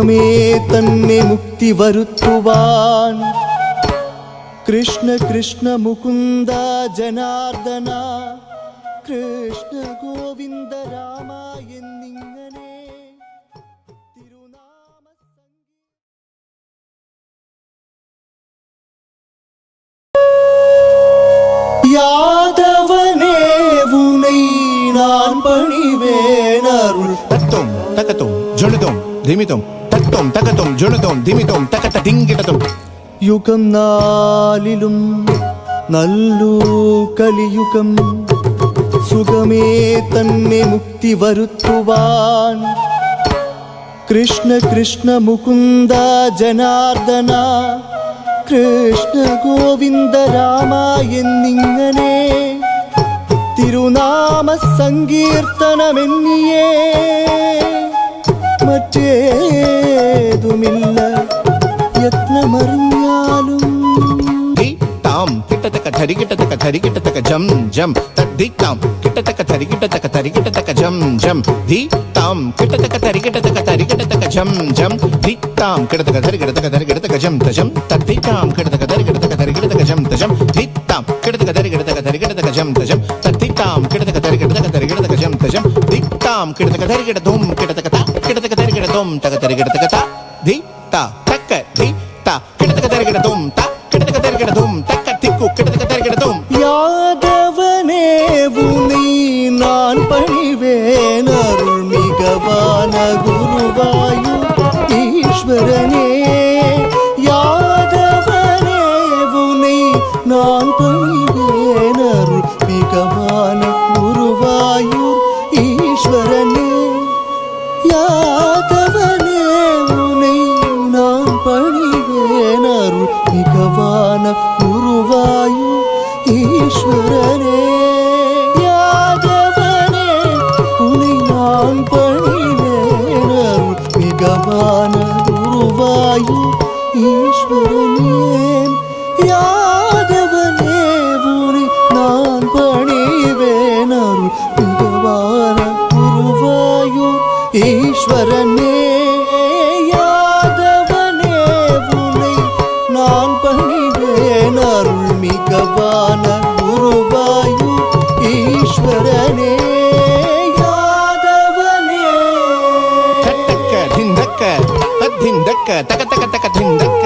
ಸುಖಮೇ ತನ್ನೆ ಮುಕ್ತಿ ವರುತ್ತುವಾನ್ ಕೃಷ್ಣ ಕೃಷ್ಣ ಮುಕುಂದ ಜನಾರ್ದನ ಕೃಷ್ಣ ಗೋವಿಂದ ರಾಮ ಎಂದಿಂಗನೆ ತಿರುನಾಮ யாதவனே உனை நான் பணிவேன் அருள் தத்தோம் தக்கத்தோம் ஜொனுதோம் திமிதோம் தத்தோம் தக்கத்தோம் ஜொனுதோம் திமிதோம் தக்கத்த திங்கிடதோம் யுகம் நாளிலும் நல்லூ கலியுகம் சுகமே தன்னை முக்தி வருத்துவான் கிருஷ்ண கிருஷ்ண முகுந்த ஜனார்தனா ಕೃಷ್ಣ ಗೋವಿಂದ ರಾಮ ಎಂದಿಂಗನೆ ತಿರುನಾಮ ಸಂಕೀರ್ತನಮೆನ್ನಿಯೇ ಮತ್ತೇದುಮಿಲ್ಲ ಯತ್ನ ಮರಿಯಾலும் தாம் கிட்டத்தக்க தரிகிட்டத்தக்க தரிகிட்டத்தக்க ஜம் ஜம் தத்தி தாம் கிட்டத்தக்க தரிகிட்டத்தக்க தரிகிட்டத்தக்க ஜம் ஜம் தி தாம் கிட்டத்தக்க தரிகிட்டத்தக்க தரிகிட்டத்தக்க ஜம் ஜம் தி தாம் கிட்டத்தக்க தரிகிட்டத்தக்க தரிகிட்டத்தக்க ஜம் தஜம் தத்தி தாம் கிட்டத்தக்க தரிகிட்டத்தக்க தரிகிட்டத்தக்க ஜம் தஜம் தி தாம் கிட்டத்தக்க தரிகிட்டத்தக்க தரிகிட்டத்தக்க ஜம் தஜம் தத்தி தாம் கிட்டத்தக்க தரிகிட்டத்தக்க தரிகிட்டத்தக்க ஜம் தஜம் தி தாம் கிட்டத்தக்க தரிகிட்டதும் கிட்டத்தக்க தா கிட்டத்தக்க தரிகிட்டதும் தக தரிகிட்டத்தக்க தா தி தா தக்க தி தா கிட்டத்தக்க தரிகிட்டதும் தா கிட்டத்தக்க தரிகிட்டதும் தக்க திக்கு கிட்டத்தக்க தரிகிட்டதும் யாதவனே உனை நான் பணிவேன் அருள் மிகவான குருவாயு ஈஸ்வரனே யாதவனே உனை நான் பணிவேன் அருள் மிகவான குருவாயு ஈஸ்வரனே யாதவனே உனை நான் பணிவேன் அருள் மிகவான குருவாயு ஈஸ்வரனே யாதவனே உனை நான் பணிவேன் அருள் மிகவான குருவாயு ஈஸ்வரனே யாதவனே உனை நான் பணிவேன் அருள் மிகவான குருவாயு ஈஸ்வரனே யாதவனே உனை நான் பணிவேன் அருள் மிகவான குருவாயு ஈஸ்வரனே யாதவனே தட்டக்க திந்தக்க தத்திந்தக்க தக தக தக திந்தக்க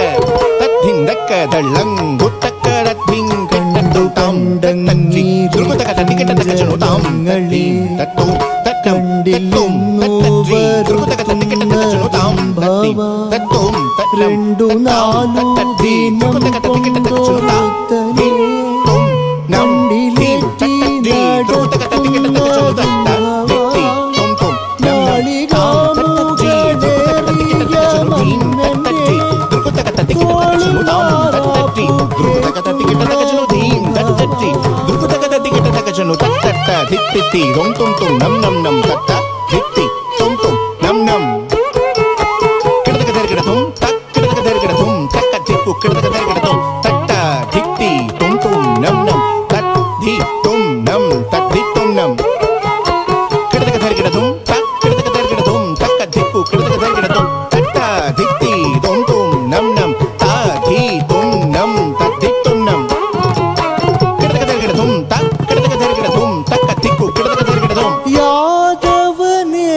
தத்திந்தக்க தள்ளங்குட்டக்க தத்திங்கண்டு தாம் தன்னி துருகுதக தன்னிகட்ட தக ஜனு தாம் தன்னி தத்தோ தத்தம் தத்தோம் தத்தி துருகுதக தன்னிகட்ட தக ஜனு தாம் தன்னி தத்தோம் தத்தம் ரெண்டு நாலு துருகுதக தன்னிகட்ட தக ஜனு தாம் தன்னி தோம் நம் தி தத்தி துருகுதக தன்னிகட்ட தக ஜனு தாம் தன்னி தோம் தோம் தித்தி தொம் தொம் தொம் நம் நம் நம் தத்த தித்தி தொம் தொம் நம் நம் கிடதக தர்கிடதும் தக் கிடதக தர்கிடதும் தக்க திப்பு கிடதக தர்கிடதும் தட்ட தித்தி தொம் தொம் நம் நம் தத் தி தொம் நம் தத்தி தொம் நம் கிடதக தர்கிடதும் தக் கிடதக தர்கிடதும் தக்க திப்பு கிடதக தர்கிடதும் தட்ட தித்தி தொம் தொம் நம் நம் த தி தொம் நம் தத்தி தொம் நம் கிடதக தர்கிடதும் தக் கிடதக தர்கிடதும் தக்க திக்கு கிடதக தர்கிடதும் யாதவனே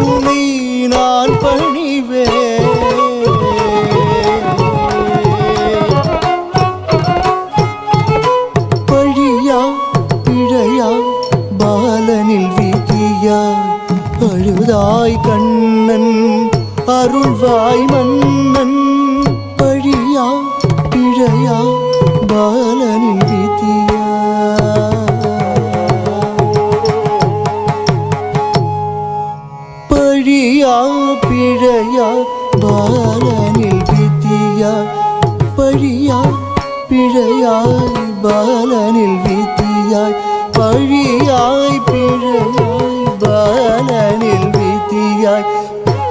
உனை நான் பணிவேன் பழியா பிழையா பாலனில் விதியா அழுதாய் கண்ணன் அருள்வாய் மன்னன் பழியா பிழையா பாலனில் விதியா பழியா பிழையா பாலனில் விதியா பழியா பிழையாய் பாலனில் விதியாய் பழியாய் பிழையாய் பாலனில் விதியாய்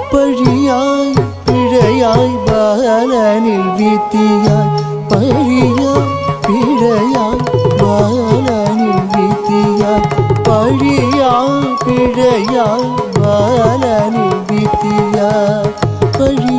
பழியாய் பிழையாய் பாலனில் விதியாய் பழியாய் பிழையாய் பாலனில் விதியாய் பழியாய் பிழையாய் பாலனில் விதியாய் பழி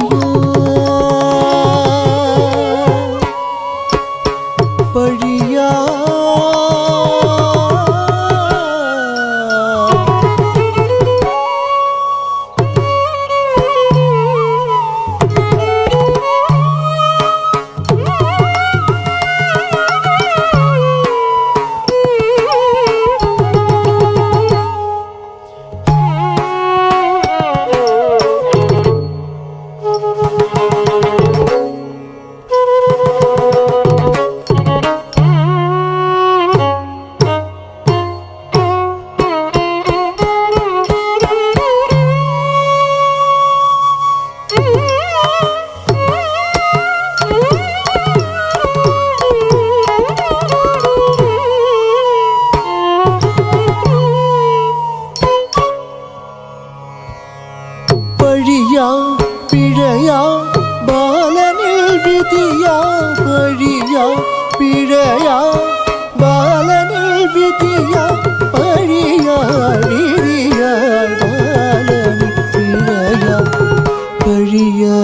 பழியா பிழையா பாலனில் விதியா பழியா பிழையா பாலனில் விதியா பழியா விதியா பாலனில் பிழையா பழியா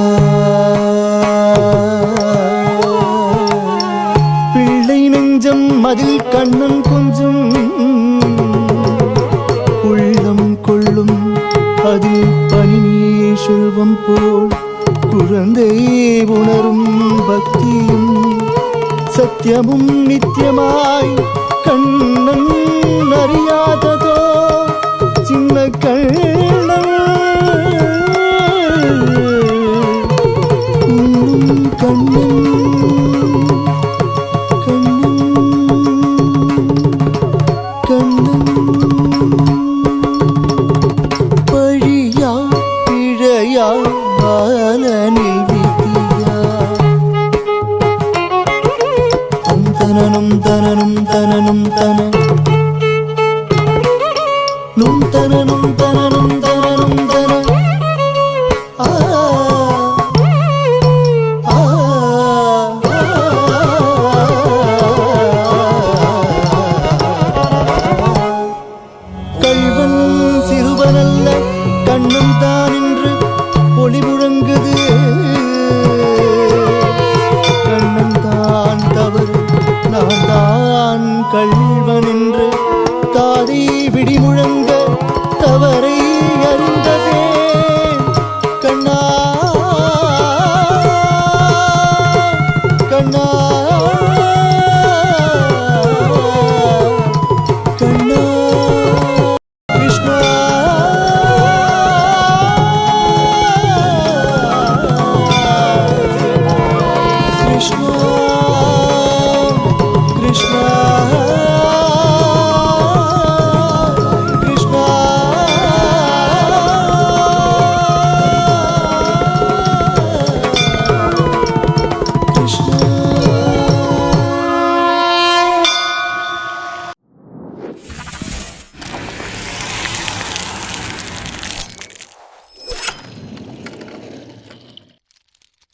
பிள்ளை நெஞ்சம் அதில் கண்ணன் கொஞ்சம் உள்ளம் கொள்ளும் அதில் பனி நீர் செல்வம் போல் குழந்தை உணரும் பக்தியும் சத்தியமும் நித்தியமாய் கண்ணன் அறியாததோ சின்ன கண்ணன் கண்ணன் கண்ணன் பழியா பிழையா பாலனில் விதியா தனனும் தனனும் தனனும் தன நும் தனனும் தனனும்